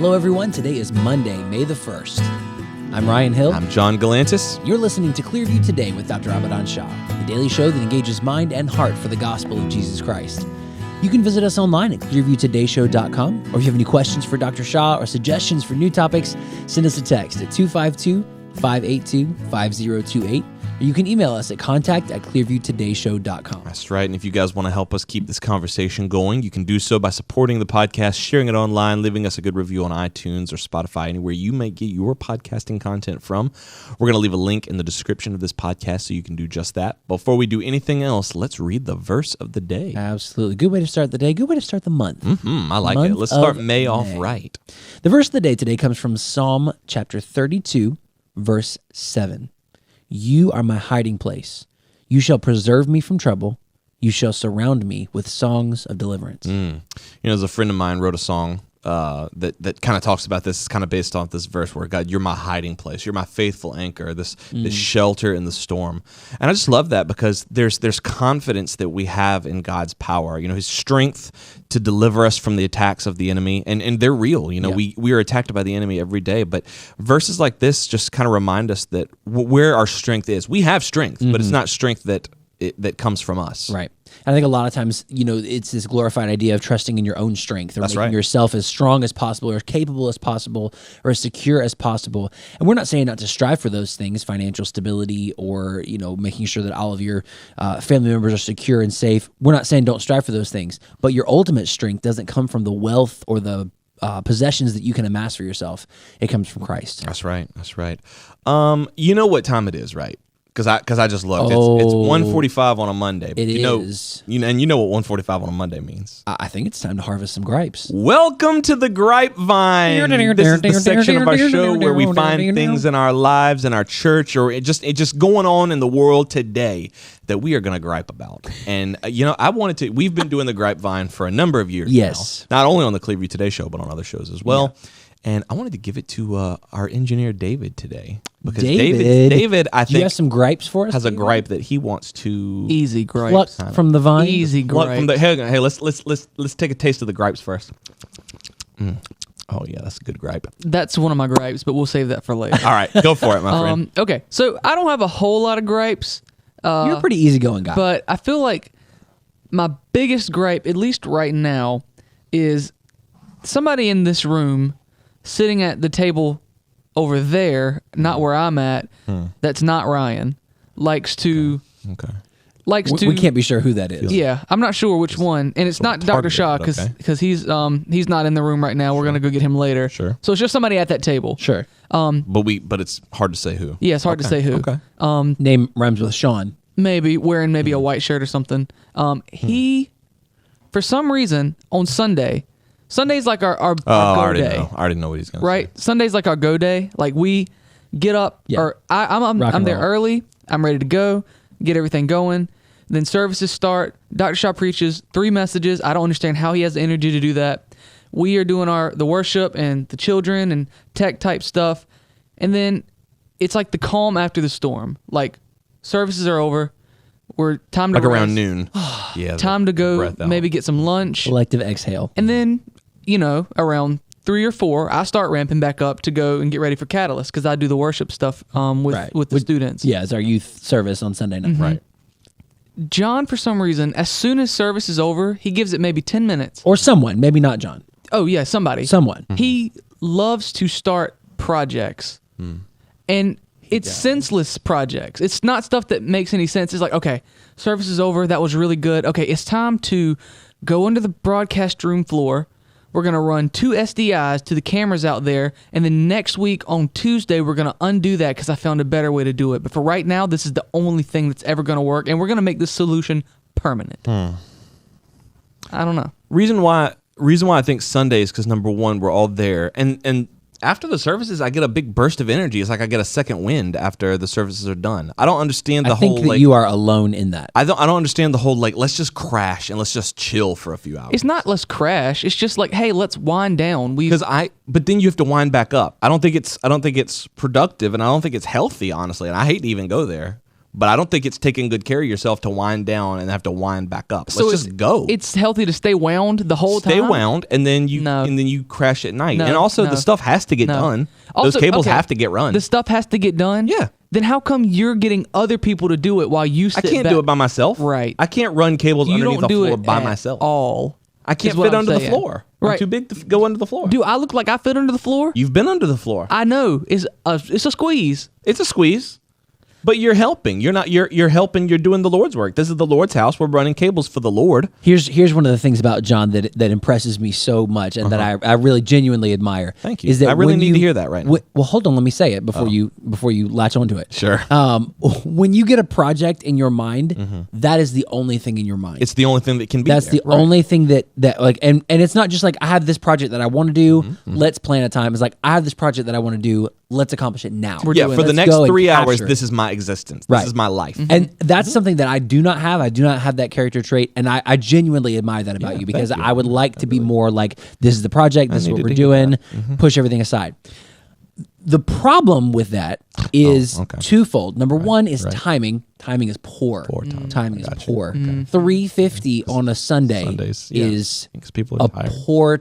Hello, everyone. Today is Monday, May the 1st. I'm Ryan Hill. I'm John Galantis. You're listening to Clearview Today with Dr. Abadan Shah, the daily show that engages mind and heart for the gospel of Jesus Christ. You can visit us online at clearviewtodayshow.com, or if you have any questions for Dr. Shah or suggestions for new topics, send us a text at 252-582-5028. Or you can email us at contact@clearviewtodayshow.com. That's right. And if you guys want to help us keep this conversation going, you can do so by supporting the podcast, sharing it online, leaving us a good review on iTunes or Spotify, anywhere you may get your podcasting content from. We're going to leave a link in the description of this podcast so you can do just that. Before we do anything else, let's read the verse of the day. Absolutely. Good way to start the day. Good way to start the month. I like it. Let's start May off right. The verse of the day today comes from Psalm chapter 32, verse 7. You are my hiding place. You shall preserve me from trouble. You shall surround me with songs of deliverance. You know, as a friend of mine wrote a song that kind of talks about this. It's kind of based on this verse where, God, you're my hiding place. You're my faithful anchor, this shelter in the storm. And I just love that because there's confidence that we have in God's power. You know, his strength to deliver us from the attacks of the enemy. And they're real. You know, we are attacked by the enemy every day. But verses like this just kind of remind us that where our strength is. We have strength, but it's not strength that comes from us. Right. And I think a lot of times, you know, it's this glorified idea of trusting in your own strength or making yourself as strong as possible or as capable as possible or as secure as possible. And we're not saying not to strive for those things, financial stability or, you know, making sure that all of your family members are secure and safe. We're not saying don't strive for those things, but your ultimate strength doesn't come from the wealth or the possessions that you can amass for yourself. It comes from Christ. That's right. That's right. You know what time it is, right? Because I just looked. It's 1:45 on a Monday. It is. And you know what 1:45 on a Monday means. I think it's time to harvest some gripes. Welcome to the Grapevine. This is the section of our show where we find things in our lives, in our church, or it just going on in the world today that we are going to gripe about. And, you know, we've been doing the Grapevine for a number of years now. Not only on the Clearview Today show, but on other shows as well. Yeah. And I wanted to give it to our engineer, David, today. Because David, I think, you have some gripes for us? Has a gripe that he wants to... Easy gripes. Pluck from the vine? Easy gripes. Hey, let's take a taste of the gripes first. Oh, yeah, that's a good gripe. That's one of my gripes, but we'll save that for later. All right, go for it, my friend. Okay, so I don't have a whole lot of gripes. You're a pretty easygoing guy. But I feel like my biggest gripe, at least right now, is somebody in this room sitting at the table over there, not where I'm at, that's not Ryan, likes to... We can't be sure who that is. Yeah, I'm not sure which one. And it's not Dr. Shah, because he's not in the room right now. We're going to go get him later. Sure. So it's just somebody at that table. Sure. But it's hard to say who. Yeah, it's hard to say who. Okay. Name rhymes with Sean. Maybe, wearing maybe a white shirt or something. He, for some reason, on Sunday's like our go day. I already know what he's going to say. Right? Sunday's like our go day. Like we get up, or I'm there early. I'm ready to go, get everything going. Then services start. Dr. Shah preaches 3 messages. I don't understand how he has the energy to do that. We are doing the worship and the children and tech type stuff. And then it's like the calm after the storm. Like services are over. We're time to like around noon. Yeah. Time to go maybe get some lunch. Collective exhale. And then, you know, around 3 or 4, I start ramping back up to go and get ready for Catalyst because I do the worship stuff with the students. Yeah, it's our youth service on Sunday night. Right. John, for some reason, as soon as service is over, he gives it maybe 10 minutes. Or someone, maybe not John. Oh, yeah, somebody. Someone. He loves to start projects. And it's senseless projects. It's not stuff that makes any sense. It's like, okay, service is over. That was really good. Okay, it's time to go into the broadcast room floor. We're going to run 2 SDIs to the cameras out there. And then next week on Tuesday, we're going to undo that because I found a better way to do it. But for right now, this is the only thing that's ever going to work. And we're going to make this solution permanent. I don't know. Reason why I think Sunday is because, number one, we're all there. And after the services, I get a big burst of energy. It's like I get a second wind after the services are done. I don't understand the whole... I think that you are alone in that. I don't understand the whole, like, let's just crash and let's just chill for a few hours. It's not let's crash. It's just like, hey, let's wind down. But then you have to wind back up. I don't think it's productive, and I don't think it's healthy, honestly. And I hate to even go there. but I don't think it's taking good care of yourself to wind down and have to wind back up. Let's just go. It's healthy to stay wound the whole time. Stay wound, and then you crash at night. No, and also no. the stuff has to get done. Also, those cables okay, have to get run. The stuff has to get done. Yeah. Then how come you're getting other people to do it while you sit I can't back? do it by myself. Right. I can't run cables You underneath don't the do floor it by at myself. all. I can't is what fit I'm under the saying. floor. Right. I'm too big to go under the floor. Do I look like I fit under the floor? You've been under the floor. I know. It's a squeeze. It's a squeeze. But you're helping. You're not. You're helping. You're doing the Lord's work. This is the Lord's house. We're running cables for the Lord. Here's one of the things about John that impresses me so much, and that I really genuinely admire. Thank you. Is that I really when need you, to hear that right now. Well, hold on. Let me say it before you latch onto it. Sure. When you get a project in your mind, that is the only thing in your mind. It's the only thing that can be. That's there. the only thing that like, and it's not just like I have this project that I want to do. Let's plan a time. It's like I have this project that I want to do. Let's accomplish it now. For the Let's next go and 3 hours, capture it. this is my existence. Right. This is my life. And that's something that I do not have. I do not have that character trait, and I genuinely admire that about you, because thank you. I would like to be more like, this is the project, this is what needed we're to hear doing, that. push everything aside. The problem with that is twofold. Number one is timing. Timing is poor. Timing is poor. 3:50 on a Sunday Sundays, is because people are a tired. poor.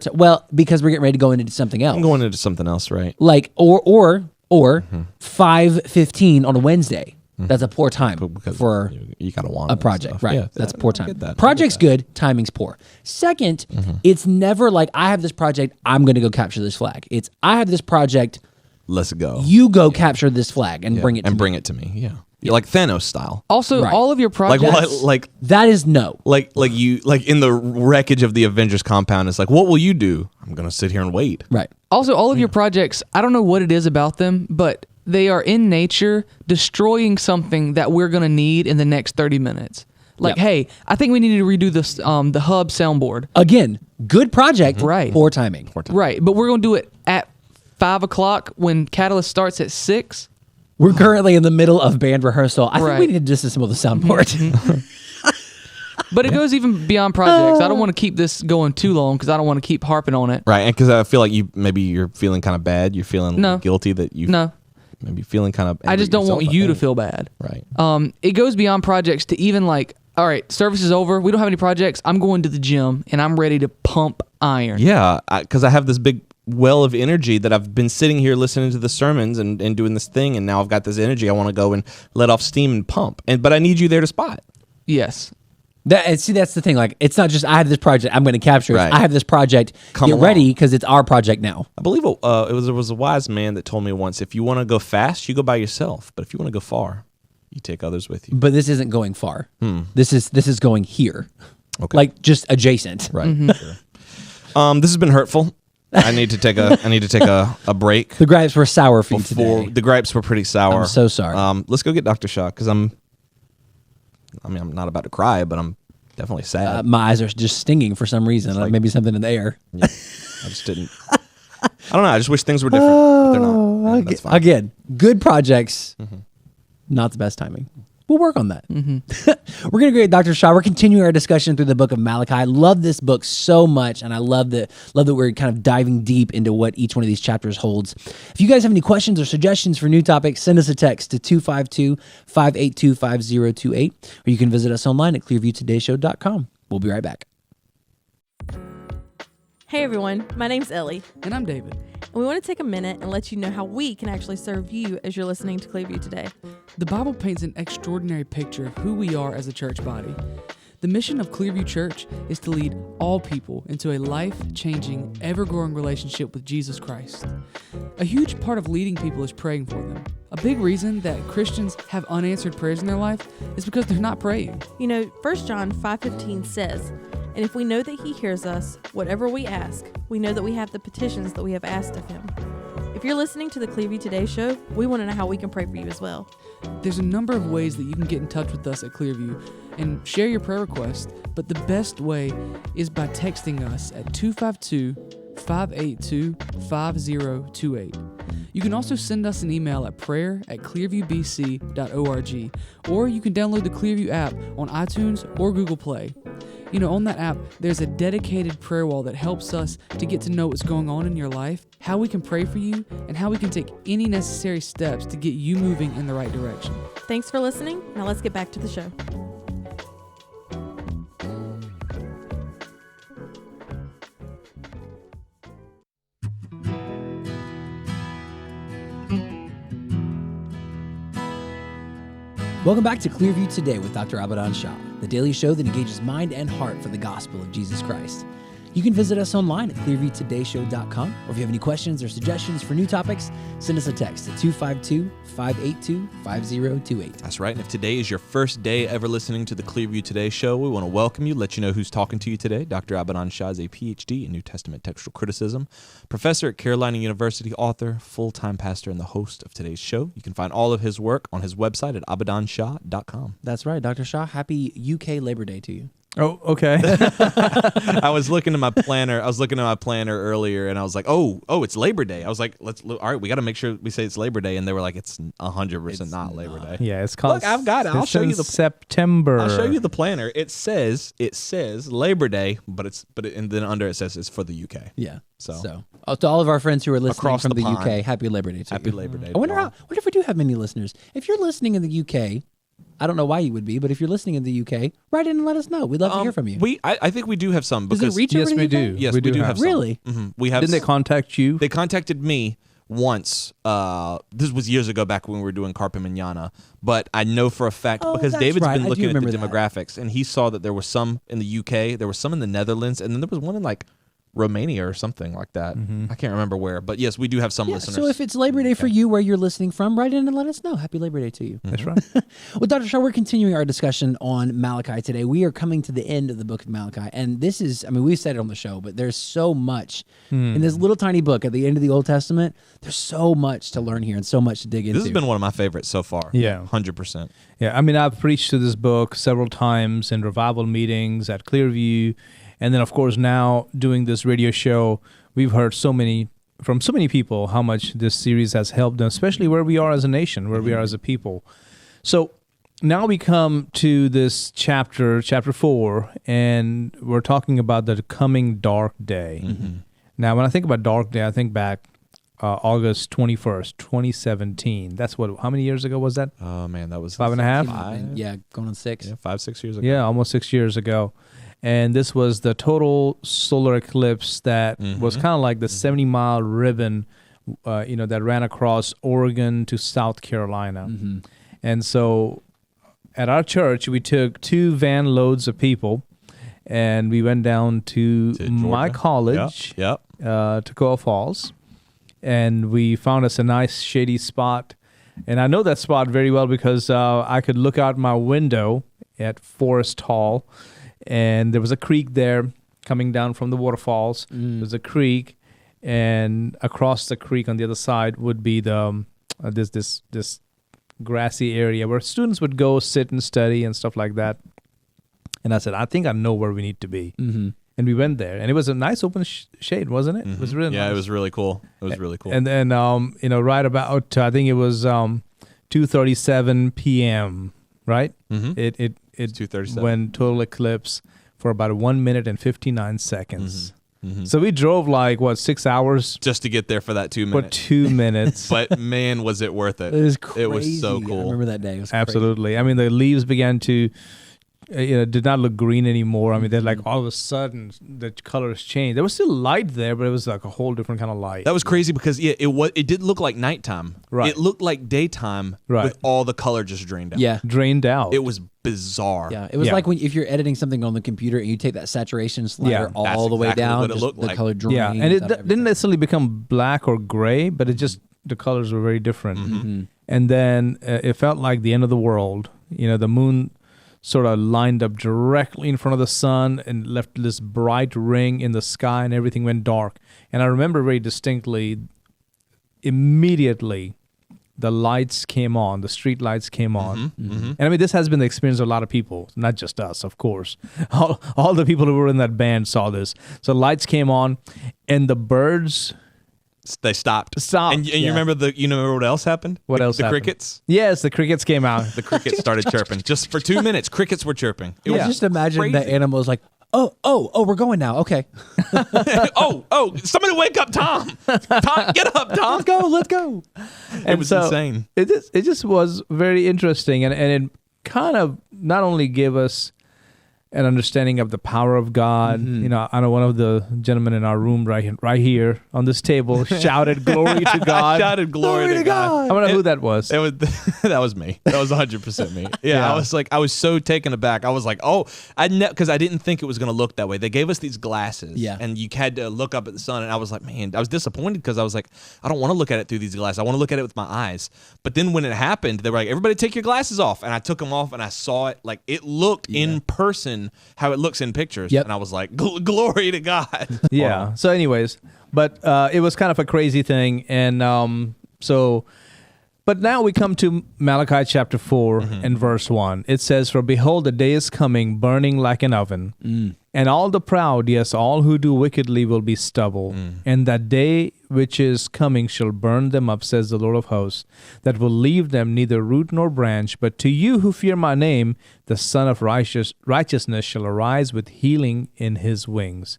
Because we're getting ready to go into something else. I'm going into something else, right? Like or 5:15 on a Wednesday. That's a poor time Because for you gotta want a it and project, stuff. right? Yeah, That's I poor get time. that. I get Project's that. good, timing's poor. Second, it's never like I have this project, I'm going to go capture this flag. It's I have this project, Let's go. you go capture this flag and Yeah, bring it to and me. bring it to me. Yeah. Like Thanos style. Also, Right. all of your Like projects. what? Like That is no. like in the wreckage of the Avengers compound. It's like, what will you do? I'm gonna sit here and wait. Right. Also, all of your projects, I don't know what it is about them, but they are in nature destroying something that we're going to need in the next 30 minutes. Like, Yep. hey, I think we need to redo this, the hub soundboard. Again, good project, Right. poor timing. Right, but we're going to do it at 5 o'clock when Catalyst starts at 6. We're currently in the middle of band rehearsal. I think Right. we need to disassemble the soundboard. But it goes even beyond projects. I don't want to keep this going too long because I don't want to keep harping on it. Right, and because I feel like you're feeling kind of bad. You're feeling No. guilty that you No, maybe feeling kind of. I just don't want you to feel bad. Right. It goes beyond projects to even like, all right, service is over. We don't have any projects. I'm going to the gym and I'm ready to pump iron. Yeah, because I have this big well of energy that I've been sitting here listening to the sermons and doing this thing, and now I've got this energy. I want to go and let off steam and pump. But I need you there to spot. Yes. That's the thing. Like, it's not just I have this project, I'm going to capture it. Right. I have this project. Come Get along. ready because it's our project now. I believe there was a wise man that told me once, if you want to go fast, you go by yourself. But if you want to go far, you take others with you. But this isn't going far. This is going here. Okay. Like just adjacent. Right. Sure. This has been hurtful. I need to take a break. The gripes were sour for you Before today. the gripes were pretty sour. I'm so sorry. Let's go get Dr. Shah because I'm not about to cry, but I'm definitely sad. My eyes are just stinging for some reason. Like maybe something in the air. Yeah. I just didn't. I don't know. I just wish things were different, but they're not. And that's fine. Again, good projects, not the best timing. We'll work on that. We're going to go to Dr. Shah. We're continuing our discussion through the book of Malachi. I love this book so much, and I love that we're kind of diving deep into what each one of these chapters holds. If you guys have any questions or suggestions for new topics, send us a text to 252-582-5028, or you can visit us online at clearviewtodayshow.com. We'll be right back. Hey everyone, my name's Ellie, And I'm David. and we want to take a minute and let you know how we can actually serve you as you're listening to Clearview today. The Bible paints an extraordinary picture of who we are as a church body. The mission of Clearview Church is to lead all people into a life-changing, ever-growing relationship with Jesus Christ. A huge part of leading people is praying for them. A big reason that Christians have unanswered prayers in their life is because they're not praying. You know, 1 John 5:15 says, "And if we know that he hears us, whatever we ask, we know that we have the petitions that we have asked of him." If you're listening to the Clearview Today show, we want to know how we can pray for you as well. There's a number of ways that you can get in touch with us at Clearview and share your prayer request, but the best way is by texting us at 252-582-5028. You can also send us an email at prayer@clearviewbc.org, or you can download the Clearview app on iTunes or Google Play. On that app, there's a dedicated prayer wall that helps us to get to know what's going on in your life, how we can pray for you, and how we can take any necessary steps to get you moving in the right direction. Thanks for listening. Now let's get back to the show. Welcome back to Clearview Today with Dr. Abadan Shah, the daily show that engages mind and heart for the gospel of Jesus Christ. You can visit us online at clearviewtodayshow.com, or if you have any questions or suggestions for new topics, send us a text at 252-582-5028. That's right. And if today is your first day ever listening to the Clearview Today show, we want to welcome you, let you know who's talking to you today. Dr. Abadan Shah is a PhD in New Testament textual criticism, professor at Carolina University, author, full-time pastor, and the host of today's show. You can find all of his work on his website at abadanshah.com. That's right, Dr. Shah. Happy UK Labor Day to you. Oh, okay. I was looking at my planner. Earlier, and I was like, "Oh, it's Labor Day." I was like, "Let's all right. We got to make sure we say it's Labor Day." And they were like, "It's 100% not Labor Day." Yeah, it's called. Look, I've got it. I'll show you the September. I'll show you the planner. It says Labor Day, and then under it says it's for the UK. Yeah. So to all of our friends who are listening Across from the the pond. UK, Happy Labor Day to Happy you. Labor Day. I wonder if we do have many listeners. If you're listening in the UK, I don't know why you would be, but if you're listening in the UK, write in and let us know. We'd love to hear from you. I think we do have some. Does Because it reach Yes, over to we the UK? do. Yes, we do have some. Really? We have. Didn't they contact you? They contacted me once. This was years ago, back when we were doing Carpe Mañana. But I know for a fact because that's David's right. been I do looking at the remember that. demographics, and he saw that there was some in the UK, there was some in the Netherlands, and then there was one in like Romania or something like that. I can't remember where, but yes, we do have some listeners. So if it's Labor Day for you where you're listening from, write in and let us know. Happy Labor Day to you. That's right. Well, Dr. Shaw, we're continuing our discussion on Malachi today. We are coming to the end of the book of Malachi, and this is, we've said it on the show, but there's so much in this little tiny book at the end of the Old Testament. There's so much to learn here and so much to dig into. This has been one of my favorites so far. Yeah. 100%. Yeah, I've preached to this book several times in revival meetings at Clearview, and then of course now doing this radio show, we've heard from so many people how much this series has helped them, especially where we are as a nation, where we are as a people. So now we come to this chapter 4, and we're talking about the coming dark day. Now, when I think about dark day, I think back August 21st, 2017. That's how many years ago was that? Oh man, that was 5.5? Yeah, going on 6. Yeah, 5-6 years ago. Yeah, almost 6 years ago. And this was the total solar eclipse that was kind of like the 70-mile ribbon, that ran across Oregon to South Carolina. And so at our church, we took 2 van loads of people, and we went down to my Georgia. college, Yep. Toccoa Falls, and we found us a nice shady spot. And I know that spot very well because I could look out my window at Forest Hall, and there was a creek there coming down from the waterfalls. There's a creek, and across the creek on the other side would be the this grassy area where students would go sit and study and stuff like that. And I said, I think I know where we need to be. And we went there, and it was a nice open shade, wasn't it? It was really nice. It was really cool. It was really cool. And then right about I think it was 2:37 p.m. Right? It 2:37. went total eclipse for about 1 minute and 59 seconds. So we drove 6 hours just to get there for that 2 for minutes. 2 minutes. But man, was it worth it. It was crazy. It was so I cool. remember that day. It was crazy. Absolutely. The leaves began to did not look green anymore. They're all of a sudden the colors changed. There was still light there, but it was like a whole different kind of light. That was crazy because it did look like nighttime. Right. It looked like daytime with all the color just drained out. Yeah. Drained out. It was bizarre. Yeah, it was like if you're editing something on the computer and you take that saturation slider all That's the way exactly down, what it just looked the like. color drains. Yeah, and it out didn't everything. necessarily become black or gray, but it just the colors were very different. And then it felt like the end of the world. The moon sort of lined up directly in front of the sun and left this bright ring in the sky, and everything went dark. And I remember very distinctly, immediately, the lights came on, the street lights came on. And this has been the experience of a lot of people, not just us, of course. All the people who were in that band saw this. So lights came on, and the birds They stopped. And you remember what else happened? What else The happened? crickets. Yes, the crickets came out. The crickets started chirping. Just for 2 minutes, crickets were chirping. It was Just imagine crazy. the animals like, we're going now. Okay. Somebody wake up Tom. Tom, get up, Tom. Let's go. It was insane. It just was very interesting, and it kind of not only gave us an understanding of the power of God. You know, I know one of the gentlemen in our room right here on this table shouted glory to God. Shouted glory to God. I don't know who that was. That was me. That was 100% me. Yeah, I was so taken aback. I was like, because I didn't think it was going to look that way. They gave us these glasses, and you had to look up at the sun, and I was like, man, I was disappointed because I was like, I don't want to look at it through these glasses. I want to look at it with my eyes. But then when it happened, they were like, everybody take your glasses off, and I took them off, and I saw it like it looked in person how it looks in pictures, and I was like, glory to God. Yeah. So anyways, but it was kind of a crazy thing, and but now we come to Malachi chapter 4 and verse 1. It says, "For behold, the day is coming, burning like an oven, and all the proud, yes, all who do wickedly will be stubble. And that day which is coming shall burn them up, says the Lord of hosts, that will leave them neither root nor branch. But to you who fear my name, the Son of Righteousness shall arise with healing in his wings."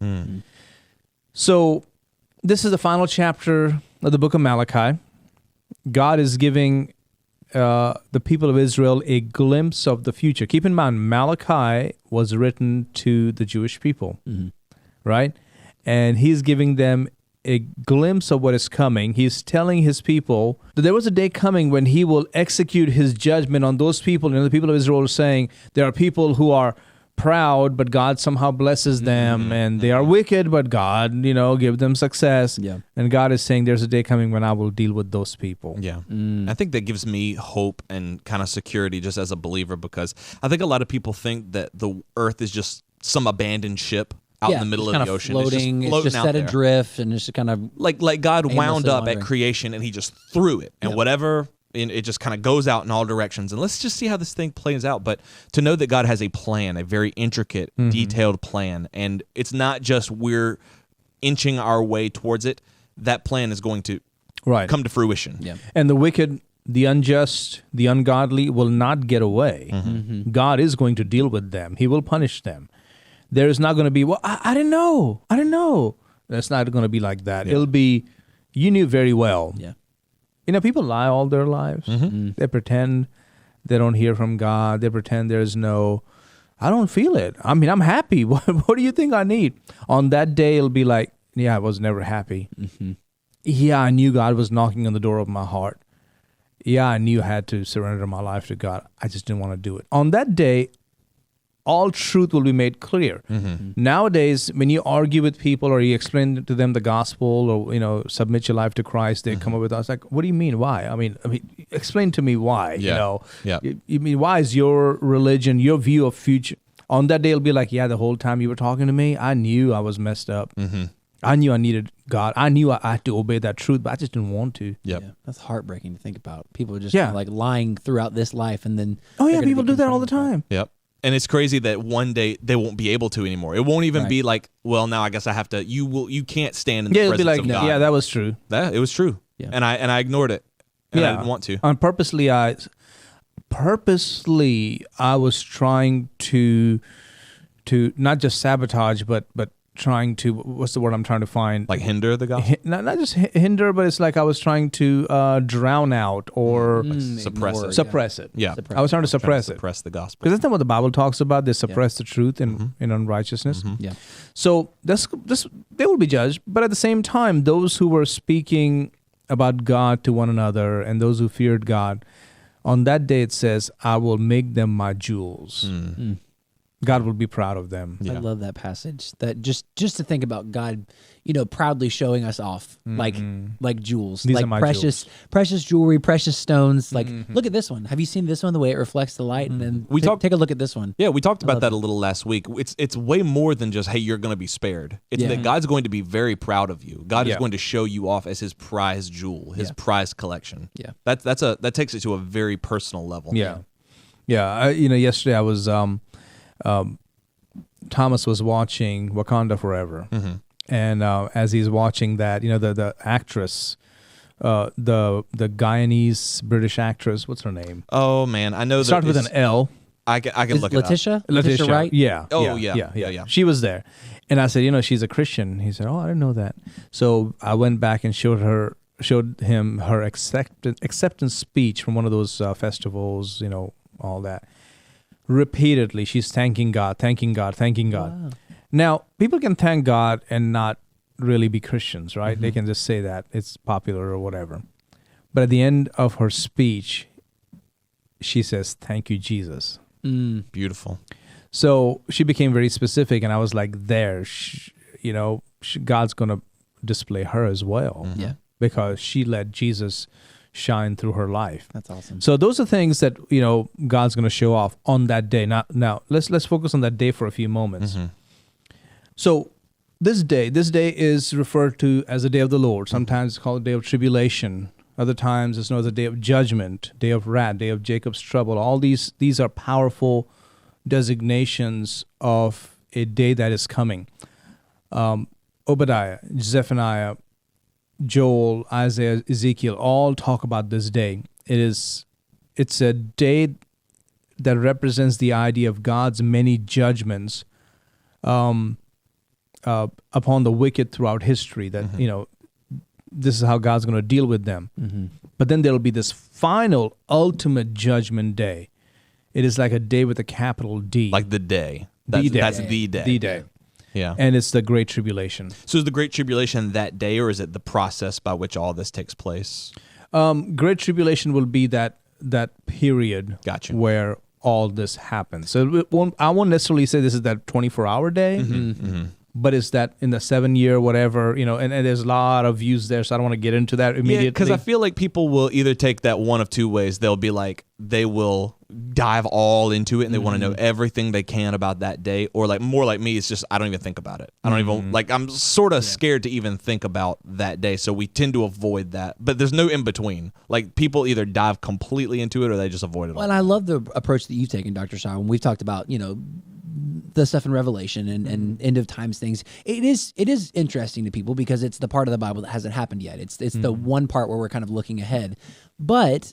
So this is the final chapter of the book of Malachi. God is giving the people of Israel a glimpse of the future. Keep in mind, Malachi was written to the Jewish people, right? And he's giving them a glimpse of what is coming. He's telling his people that there was a day coming when he will execute his judgment on those people. You know, the people of Israel are saying there are people who are proud, but God somehow blesses them, and they are wicked, but God, give them success. Yeah. And God is saying there's a day coming when I will deal with those people. Yeah. I think that gives me hope and kind of security just as a believer, because I think a lot of people think that the earth is just some abandoned ship out in the middle of the ocean. Floating, it's just set adrift, and it's just kind of like God wound up wandering at creation and he just threw it, and whatever. And it just kind of goes out in all directions. And let's just see how this thing plays out. But to know that God has a plan, a very intricate, detailed plan, and it's not just we're inching our way towards it, that plan is going to come to fruition. Yeah. And the wicked, the unjust, the ungodly will not get away. God is going to deal with them. He will punish them. There is not going to be, I didn't know. That's not going to be like that. It'll be, you knew very well. Yeah. People lie all their lives. They pretend they don't hear from God. They pretend there's no, I don't feel it. I mean, I'm happy. What do you think I need? On that day, it'll be like, I was never happy. Yeah, I knew God was knocking on the door of my heart. Yeah, I knew I had to surrender my life to God. I just didn't want to do it. On that day, all truth will be made clear. Nowadays, when you argue with people or you explain to them the gospel or, submit your life to Christ, they come up with us like, what do you mean? Why? I mean, explain to me why, You mean, why is your religion, your view of future? On that day, it'll be like, the whole time you were talking to me, I knew I was messed up. I knew I needed God. I knew I had to obey that truth, but I just didn't want to. Yeah, that's heartbreaking to think about. People are just kind of like lying throughout this life, and then people do that all the time. Yep. And it's crazy that one day they won't be able to anymore. It won't even be like, well, now I guess I have to. You can't stand in the presence of God. Yeah, that was true. It was true. Yeah. And I ignored it. And I didn't want to. And purposely, I was trying to not just sabotage, but trying to, what's the word I'm trying to find? Like hinder the gospel? Not just hinder, but it's like I was trying to drown out or suppress it. Yeah. I was trying to suppress it. Suppress the gospel. Because that's not what the Bible talks about. They suppress the truth in unrighteousness. Yeah. So this they will be judged. But at the same time, those who were speaking about God to one another and those who feared God, on that day it says, I will make them my jewels. God will be proud of them. I love that passage. That just to think about God, proudly showing us off like jewels, These like are my precious jewelry, precious stones. Like, look at this one. Have you seen this one? The way it reflects the light, and then take a look at this one. Yeah, we talked about that a little last week. It's way more than just, hey, you're going to be spared. It's that God's going to be very proud of you. God is going to show you off as His prize jewel, His prize collection. Yeah, that takes it to a very personal level. Yeah. Yesterday I was. Thomas was watching Wakanda Forever, and as he's watching that, the actress, the Guyanese British actress, what's her name? Oh man, I know. Starts with an L. I can look Letitia? it up. Letitia, right? Yeah. Oh, yeah. She was there. And I said, she's a Christian. He said, oh, I didn't know that. So I went back and showed him her acceptance speech from one of those festivals, all that. Repeatedly, she's thanking God, thanking God, thanking God. Wow. Now, people can thank God and not really be Christians, right? They can just say that. It's popular or whatever. But at the end of her speech, she says, thank you, Jesus. Beautiful. So she became very specific, and I was like, God's going to display her as well. Yeah. Because she let Jesus shine through her life. That's awesome. So those are things that, God's going to show off on that day. Now let's focus on that day for a few moments. So this day is referred to as the day of the Lord. Sometimes it's called the day of tribulation. Other times it's known as the day of judgment, day of wrath, day of Jacob's trouble. All these are powerful designations of a day that is coming. Obadiah, Zephaniah, Joel, Isaiah, Ezekiel all talk about this day. It's a day that represents the idea of God's many judgments upon the wicked throughout history. That this is how God's going to deal with them. But then there'll be this final, ultimate judgment day. It is like a day with a capital D. Like the day. That's the day. The day. Yeah. And it's the Great Tribulation. So is the Great Tribulation that day, or is it the process by which all this takes place? Great Tribulation will be that period where all this happens. So I won't necessarily say this is that 24-hour day, but it's that in the 7-year whatever, and there's a lot of views there, so I don't want to get into that immediately. Yeah, because I feel like people will either take that one of two ways. They'll be like, they will dive all into it and they want to know everything they can about that day, or like more like me, it's just I don't even think about it. I don't even I'm sort of scared to even think about that day, so we tend to avoid that. But there's no in between. Like people either dive completely into it or they just avoid it. Well, and I love the approach that you've taken, Dr. Shah, when we've talked about the stuff in Revelation and end of times things. It is interesting to people because it's the part of the Bible that hasn't happened yet. It's the one part where we're kind of looking ahead, but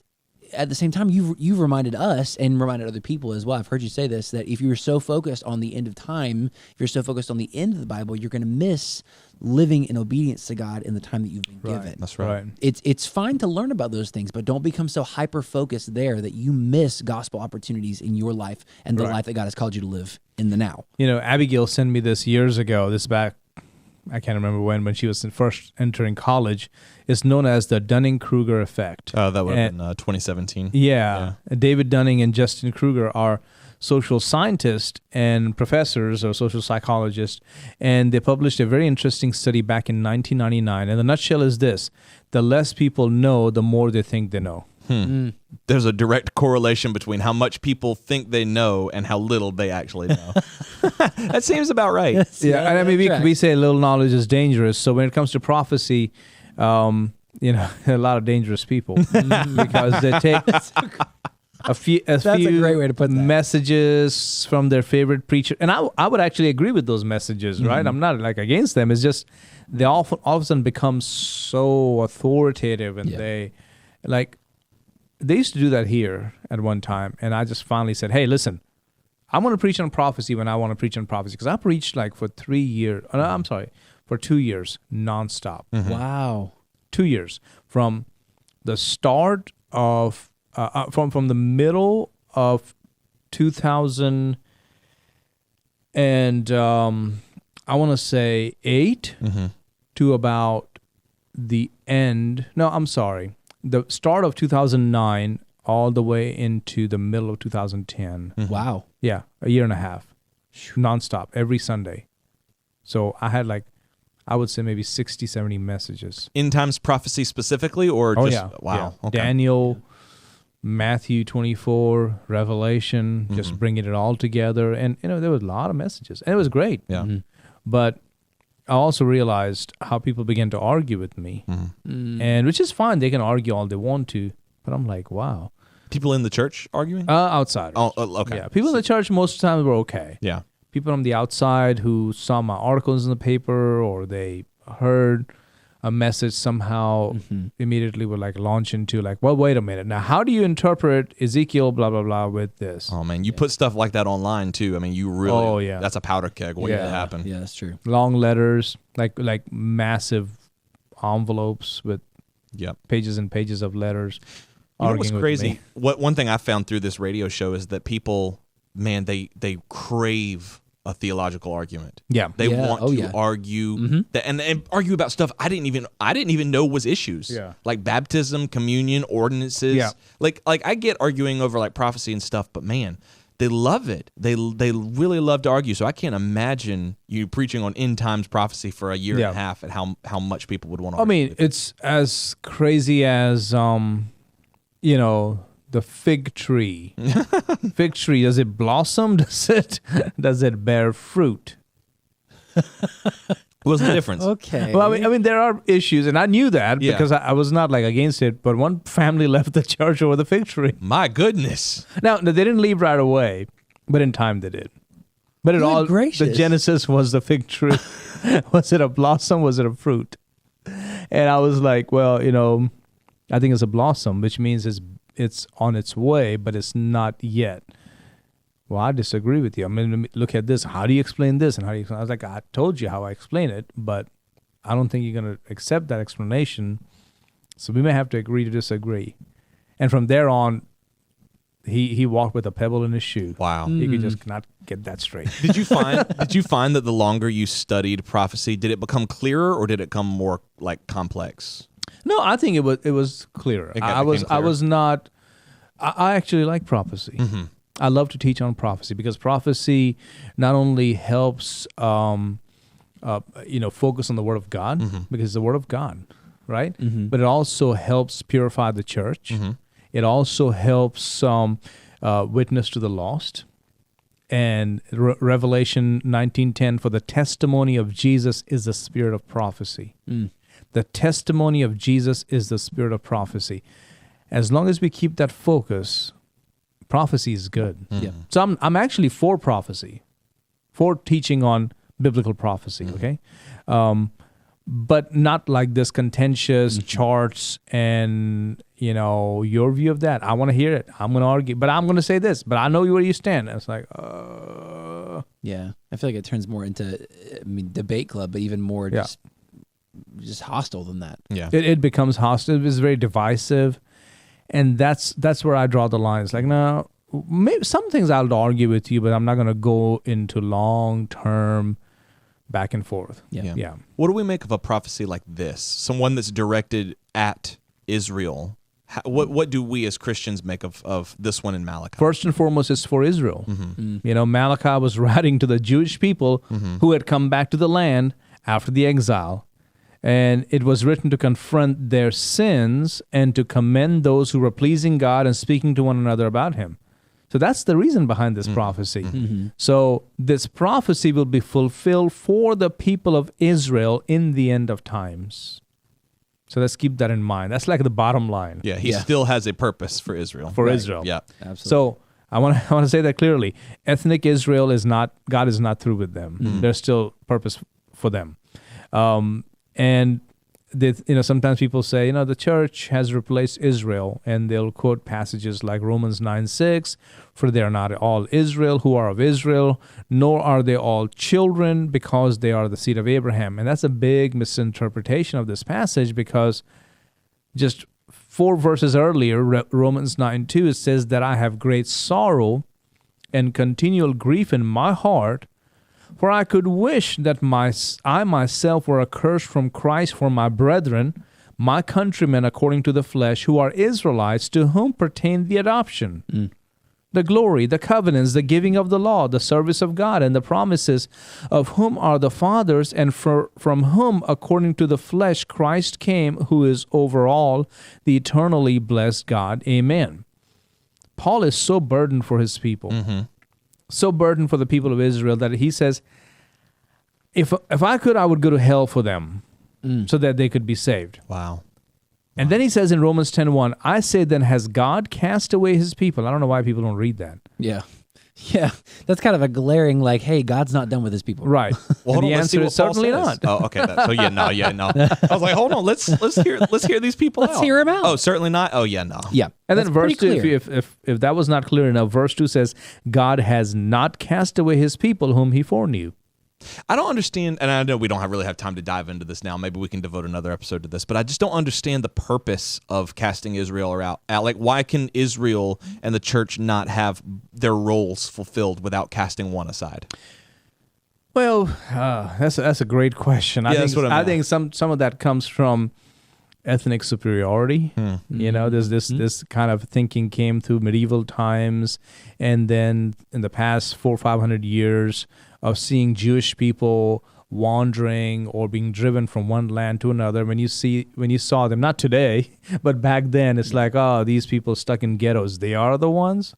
at the same time, you've reminded us and reminded other people as well. I've heard you say this, that if you're so focused on the end of time, if you're so focused on the end of the Bible, you're going to miss living in obedience to God in the time that you've been given. That's right. It's fine to learn about those things, but don't become so hyper-focused there that you miss gospel opportunities in your life and the life that God has called you to live in the now. Abigail sent me this years ago, I can't remember when she was first entering college. It's known as the Dunning-Kruger effect. Oh, that would have been 2017. Yeah. David Dunning and Justin Kruger are social scientists and professors or social psychologists, and they published a very interesting study back in 1999. And the nutshell is this: the less people know, the more they think they know. There's a direct correlation between how much people think they know and how little they actually know. That seems about right. Yeah, and I mean, we say a little knowledge is dangerous. So when it comes to prophecy, a lot of dangerous people because they take a few great way to put that. Messages from their favorite preacher, and I would actually agree with those messages. Right, I'm not against them. It's just they all of a sudden become so authoritative, and they used to do that here at one time, and I just finally said, hey, listen, I want to preach on prophecy when I want to preach on prophecy, because I preached for 2 years nonstop. Wow. 2 years from the start of from the middle of 2000 and I want to say 8 to about the end. No, I'm sorry. The start of 2009 all the way into the middle of 2010. Wow. Yeah, a year and a half, nonstop, every Sunday. So I had I would say maybe 60, 70 messages. End times prophecy specifically, or wow. Yeah. Okay. Daniel, Matthew 24, Revelation, just bringing it all together. And, there was a lot of messages. And it was great. Yeah. But I also realized how people began to argue with me, and which is fine. They can argue all they want to, but I'm like, wow. People in the church arguing? Outside. Oh, okay. Yeah, people in the church most of the time were okay. Yeah. People from the outside who saw my articles in the paper or they heard a message somehow immediately would like launch into like, well, wait a minute. Now, how do you interpret Ezekiel, blah, blah, blah, with this? Oh, man, you put stuff like that online, too. I mean, you really, that's a powder keg waiting to happen. Yeah, that's true. Long letters, like massive envelopes with pages and pages of letters. You know what's crazy? One thing I found through this radio show is that people, man, they crave a theological argument. Yeah. They want to argue and argue about stuff I didn't even know was issues. Yeah. Like baptism, communion, ordinances. Yeah. Like I get arguing over like prophecy and stuff, but man, they love it. They really love to argue. So I can't imagine you preaching on end times prophecy for a year and a half and how much people would want to argue. I mean, it's as crazy as the fig tree. Fig tree, does it blossom? Does it bear fruit? What's the difference? Okay. Well, I mean, there are issues, and I knew that because I was not like against it. But one family left the church over the fig tree. My goodness. Now they didn't leave right away, but in time they did. But the genesis was the fig tree. Was it a blossom? Was it a fruit? And I was like, well, I think it's a blossom, which means it's on its way, but it's not yet. Well, I disagree with you. I mean, look at this. How do you explain this? And how do you explain? I was like, I told you how I explain it, but I don't think you're going to accept that explanation. So we may have to agree to disagree. And from there on, he walked with a pebble in his shoe. Wow. He could just not get that straight. Did you find that the longer you studied prophecy, did it become clearer or did it become more like complex? No, I think it was clearer. I actually like prophecy. Mm-hmm. I love to teach on prophecy because prophecy not only helps, focus on the Word of God because it's the Word of God, right? But it also helps purify the church. It also helps witness to the lost. And Revelation 19:10, for the testimony of Jesus is the spirit of prophecy. The testimony of Jesus is the spirit of prophecy. As long as we keep that focus, prophecy is good. Yeah. So I'm actually for prophecy, for teaching on biblical prophecy, okay? But not like this contentious charts and, your view of that. I want to hear it. I'm going to argue, but I'm going to say this, but I know where you stand. And it's like, Yeah. I feel like it turns more into, debate club, but even more just hostile than that. Yeah. It becomes hostile. It's very divisive. And that's where I draw the line. It's like, no, maybe some things I'll argue with you, but I'm not going to go into long-term back and forth. Yeah. What do we make of a prophecy like this? Someone that's directed at Israel. What do we as Christians make of this one in Malachi? First and foremost, it's for Israel. Malachi was writing to the Jewish people who had come back to the land after the exile. And it was written to confront their sins and to commend those who were pleasing God and speaking to one another about Him. So that's the reason behind this prophecy. So this prophecy will be fulfilled for the people of Israel in the end of times. So let's keep that in mind. That's like the bottom line. Yeah, he still has a purpose for Israel. For Israel. Yeah, absolutely. So I want to say that clearly. Ethnic Israel God is not through with them. There's still purpose for them. And sometimes people say, the church has replaced Israel, and they'll quote passages like Romans 9:6, for they are not all Israel who are of Israel, nor are they all children, because they are the seed of Abraham. And that's a big misinterpretation of this passage, because just 4 verses earlier, Romans 9:2, it says that I have great sorrow and continual grief in my heart, for I could wish that I myself were accursed from Christ for my brethren, my countrymen according to the flesh, who are Israelites, to whom pertain the adoption, the glory, the covenants, the giving of the law, the service of God, and the promises, of whom are the fathers, and from whom, according to the flesh, Christ came, who is over all, the eternally blessed God. Amen. Paul is so burdened for his people. So burdened for the people of Israel that he says, if I could, I would go to hell for them so that they could be saved. Wow. And then he says in Romans 10:1, I say then, has God cast away his people? I don't know why people don't read that. Yeah. Yeah, that's kind of a glaring, like, hey, God's not done with his people. Right. Well, hold And the on, let's see answer what is Paul certainly says. not. Oh, okay. No. I was like, hold on, let's hear these people Let's out. hear 'em out. Oh, certainly not. Oh, yeah, no. Yeah. And then that's verse pretty 2, clear. if that was not clear enough, verse 2 says, God has not cast away his people whom he foreknew. I don't understand, and I know we don't really have time to dive into this now. Maybe we can devote another episode to this, but I just don't understand the purpose of casting Israel out. Like, why can Israel and the church not have their roles fulfilled without casting one aside? Well, that's a great question. Yeah, that's what I mean. I think some of that comes from ethnic superiority. You know, there's this kind of thinking came through medieval times, and then in the past 400 or 500 years of seeing Jewish people wandering or being driven from one land to another. When you saw them, not today, but back then, it's like, oh, these people stuck in ghettos, they are the ones.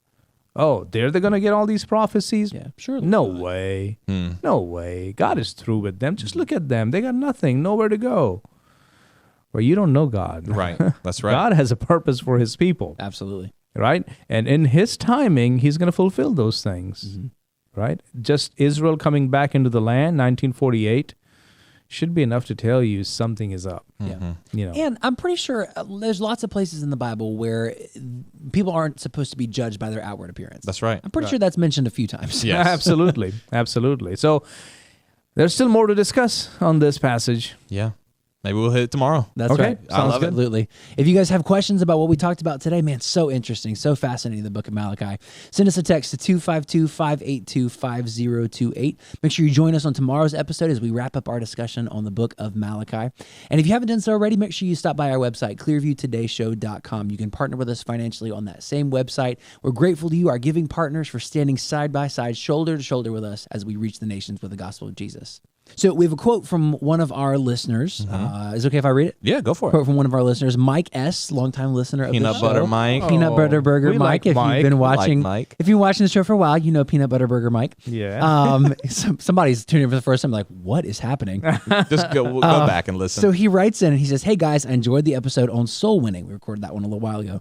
Oh, they're going to get all these prophecies? Yeah, sure. No way. No way. God is through with them. Just look at them. They got nothing, nowhere to go. Well, you don't know God. Right. That's right. God has a purpose for his people. Absolutely. Right? And in his timing, he's going to fulfill those things. Right? Just Israel coming back into the land, 1948, should be enough to tell you something is up. Yeah. You know. And I'm pretty sure there's lots of places in the Bible where people aren't supposed to be judged by their outward appearance. That's right. I'm pretty sure that's mentioned a few times. Yes. Absolutely. Absolutely. So there's still more to discuss on this passage. Yeah. Maybe we'll hit it tomorrow. That's Okay, right. I love it. Absolutely. If you guys have questions about what we talked about today, man, so interesting, so fascinating, the book of Malachi. Send us a text to 252-582-5028. Make sure you join us on tomorrow's episode as we wrap up our discussion on the book of Malachi. And if you haven't done so already, make sure you stop by our website, clearviewtodayshow.com. You can partner with us financially on that same website. We're grateful to you, our giving partners, for standing side by side, shoulder to shoulder with us as we reach the nations with the gospel of Jesus. So we have a quote from one of our listeners. Is it okay if I read it? Yeah, go for Quote it. from one of our listeners, Mike S., longtime listener of Peanut the show. Butter Mike. Peanut Butter Burger we Mike. like If Mike. you've been We like watching, Mike. if you've been watching the show for a while, you know Peanut Butter Burger Mike. Yeah. Somebody's tuning in for the first time, like, what is happening? Just go back and listen. So he writes in and he says, "Hey guys, I enjoyed the episode on soul winning. We recorded that one a little while ago.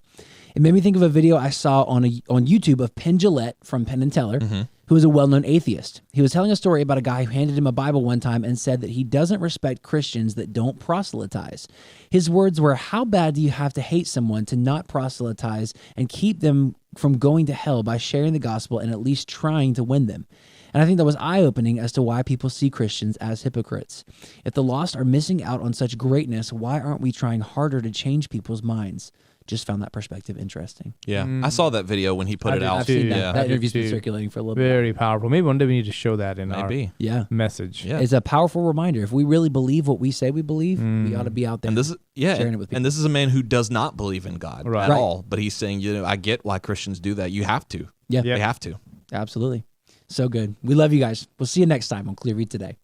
It made me think of a video I saw on YouTube of Penn Jillette from Penn and Teller, who is a well-known atheist. He was telling a story about a guy who handed him a Bible one time and said that he doesn't respect Christians that don't proselytize. His words were, how bad do you have to hate someone to not proselytize and keep them from going to hell by sharing the gospel and at least trying to win them? And I think that was eye-opening as to why people see Christians as hypocrites. If the lost are missing out on such greatness, why aren't we trying harder to change people's minds?" Just found that perspective interesting. Yeah. I saw that video when he put it out. I've seen that. Yeah. That interview's been too. circulating for a little bit. Very powerful. Maybe one day we need to show that in Maybe. our Yeah. message. Yeah. It's a powerful reminder. If we really believe what we say we believe, we ought to be out there. And this is sharing it with people. and this is a man who does not believe in God Right. at Right. all. But he's saying, I get why Christians do that. You have to. Yeah, Yeah. They have to. absolutely. So good. We love you guys. We'll see you next time on Clearview Today.